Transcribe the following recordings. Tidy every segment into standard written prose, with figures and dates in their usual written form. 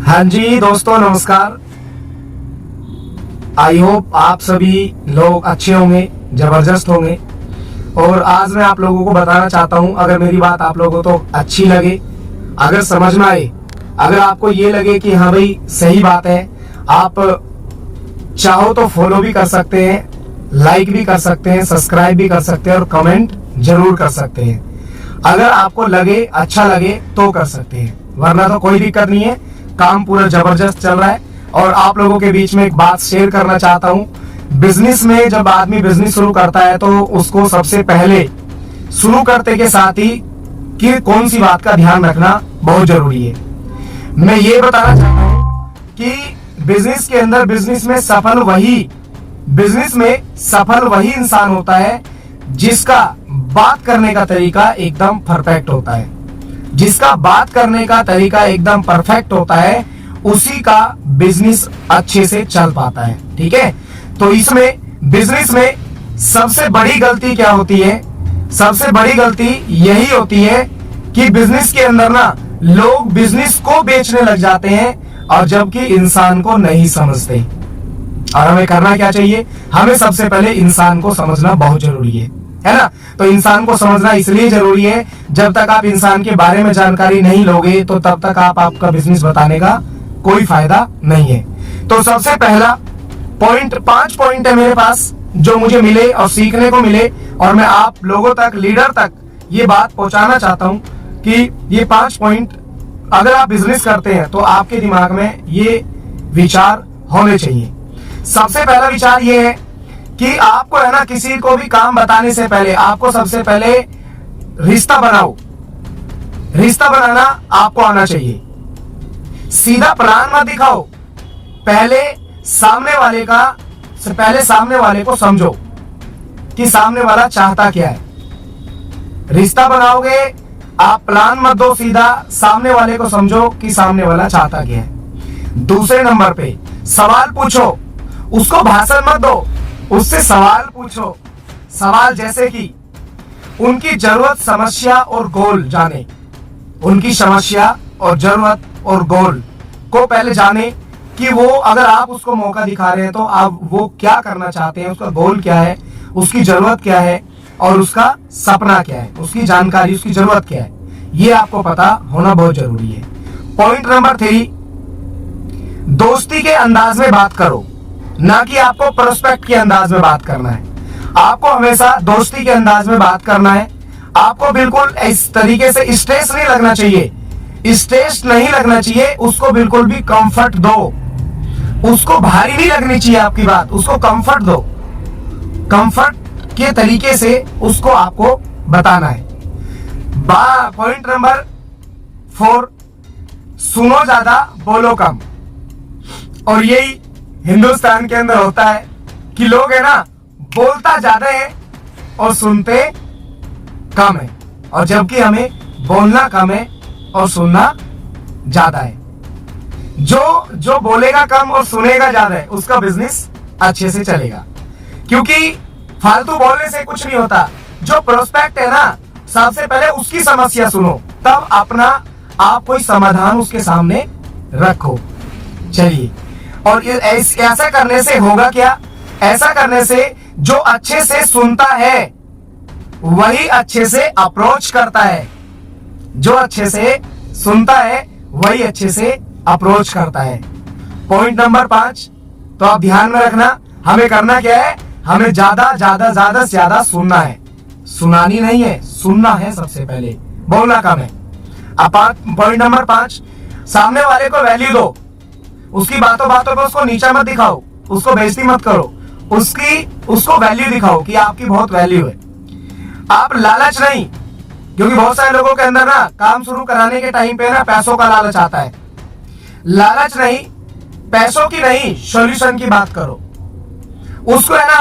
हाँ जी दोस्तों, नमस्कार। आई होप आप सभी लोग अच्छे होंगे, जबरदस्त होंगे। और आज मैं आप लोगों को बताना चाहता हूं, अगर मेरी बात आप लोगों को तो अच्छी लगे, अगर समझ में आए, अगर आपको ये लगे कि हाँ भाई सही बात है, आप चाहो तो फॉलो भी कर सकते हैं, लाइक भी कर सकते हैं, सब्सक्राइब भी कर सकते हैं और कमेंट जरूर कर सकते हैं। अगर आपको लगे, अच्छा लगे तो कर सकते हैं, वरना तो कोई दिक्कत नहीं है। काम पूरा जबरदस्त चल रहा है। और आप लोगों के बीच में एक बात शेयर करना चाहता हूं। बिजनेस में जब आदमी बिजनेस शुरू करता है तो उसको सबसे पहले शुरू करते के साथ ही कि कौन सी बात का ध्यान रखना बहुत जरूरी है। मैं ये बताना चाहता हूं कि बिजनेस के अंदर बिजनेस में सफल वही इंसान होता है जिसका बात करने का तरीका एकदम परफेक्ट होता है। जिसका बात करने का तरीका एकदम परफेक्ट होता है, उसी का बिजनेस अच्छे से चल पाता है। ठीक है, तो इसमें बिजनेस में सबसे बड़ी गलती क्या होती है? सबसे बड़ी गलती यही होती है कि बिजनेस के अंदर ना लोग बिजनेस को बेचने लग जाते हैं और जबकि इंसान को नहीं समझते। और हमें करना क्या चाहिए? हमें सबसे पहले इंसान को समझना बहुत जरूरी है ना। तो इंसान को समझना इसलिए जरूरी है, जब तक आप इंसान के बारे में जानकारी नहीं लोगे तो तब तक आपका बिजनेस बताने का कोई फायदा नहीं है। तो सबसे पहला पॉइंट, 5 पॉइंट है मेरे पास जो मुझे मिले और सीखने को मिले, और मैं आप लोगों तक, लीडर तक ये बात पहुंचाना चाहता हूं कि ये 5 पॉइंट अगर आप बिजनेस करते हैं तो आपके दिमाग में ये विचार होने चाहिए। सबसे पहला विचार ये है कि आपको है ना, किसी को भी काम बताने से पहले आपको सबसे पहले रिश्ता बनाओ। रिश्ता बनाना आपको आना चाहिए। सीधा प्लान मत दिखाओ, पहले सामने वाले को समझो कि सामने वाला चाहता क्या है। रिश्ता बनाओगे, आप प्लान मत दो, सीधा सामने वाले को समझो कि सामने वाला चाहता क्या है। दूसरे नंबर पे सवाल पूछो, उसको भाषण मत दो, उससे सवाल पूछो। सवाल जैसे कि उनकी जरूरत, समस्या और गोल जाने। उनकी समस्या और जरूरत और गोल को पहले जाने कि वो, अगर आप उसको मौका दिखा रहे हैं तो आप वो क्या करना चाहते हैं, उसका गोल क्या है, उसकी जरूरत क्या है और उसका सपना क्या है, उसकी जानकारी, उसकी जरूरत क्या है, ये आपको पता होना बहुत जरूरी है। पॉइंट नंबर 3, दोस्ती के अंदाज में बात करो, ना कि आपको प्रोस्पेक्ट के अंदाज में बात करना है। आपको हमेशा दोस्ती के अंदाज में बात करना है। आपको बिल्कुल इस तरीके से स्ट्रेस नहीं लगना चाहिए, उसको बिल्कुल भी कंफर्ट दो। उसको भारी नहीं लगनी चाहिए आपकी बात, उसको कंफर्ट दो। कंफर्ट के तरीके से उसको आपको बताना है। पॉइंट नंबर 4, सुनो ज्यादा, बोलो कम। और यही हिंदुस्तान के अंदर होता है कि लोग है ना, बोलता ज्यादा है और सुनते कम है, और जबकि हमें बोलना कम है और सुनना ज्यादा है। जो बोलेगा कम और सुनेगा ज्यादा है, उसका बिजनेस अच्छे से चलेगा। क्योंकि फालतू बोलने से कुछ नहीं होता। जो प्रोस्पेक्ट है ना, सबसे पहले उसकी समस्या सुनो, तब आप कोई समाधान उसके सामने रखो। चलिए, और ऐसा करने से होगा क्या? ऐसा करने से जो अच्छे से सुनता है वही अच्छे से अप्रोच करता है। जो अच्छे से सुनता है वही अच्छे से अप्रोच करता है। पॉइंट नंबर 5, तो आप ध्यान में रखना, हमें करना क्या है? हमें ज्यादा से ज्यादा सुनना है, सुनानी नहीं है, सुनना है सबसे पहले, बोलना कम है। अब पॉइंट नंबर 5, सामने वाले को वैल्यू दो। उसकी बातों पे उसको नीचा मत दिखाओ, उसको बेइज्जती मत करो, उसको वैल्यू दिखाओ कि आपकी बहुत वैल्यू है। आप लालच नहीं, क्योंकि बहुत सारे लोगों के अंदर ना काम शुरू कराने के टाइम पे ना पैसों का लालच आता है। लालच नहीं, पैसों की नहीं, सॉल्यूशन की बात करो। उसको है ना,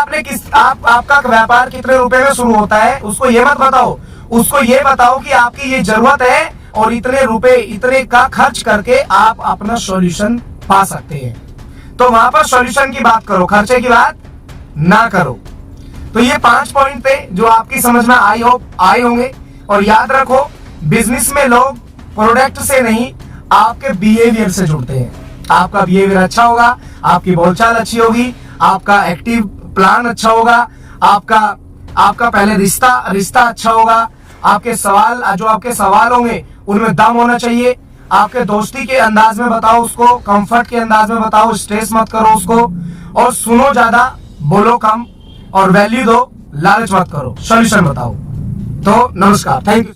आपका व्यापार कितने रुपए में शुरू होता है, उसको ये मत बताओ। उसको ये बताओ कि आपकी ये जरूरत है और इतने रुपए, इतने का खर्च करके आप अपना सॉल्यूशन पा सकते हैं। तो वहां पर सॉल्यूशन की बात करो, खर्चे की बात ना करो। तो ये 5 पॉइंट थे जो आपकी समझ में आए होंगे। और याद रखो, बिजनेस में लोग प्रोडक्ट से नहीं, आपके बिहेवियर से जुड़ते हैं। आपका बिहेवियर अच्छा होगा, आपकी बोलचाल अच्छी होगी, आपका एक्टिव प्लान अच्छा होगा, आपका पहले रिश्ता अच्छा होगा, आपके सवाल होंगे उनमें दम होना चाहिए। आपके दोस्ती के अंदाज में बताओ उसको, कंफर्ट के अंदाज में बताओ, स्ट्रेस मत करो उसको, और सुनो ज्यादा, बोलो कम, और वैल्यू दो, लालच मत करो, सॉल्यूशन बताओ। तो नमस्कार, थैंक यू।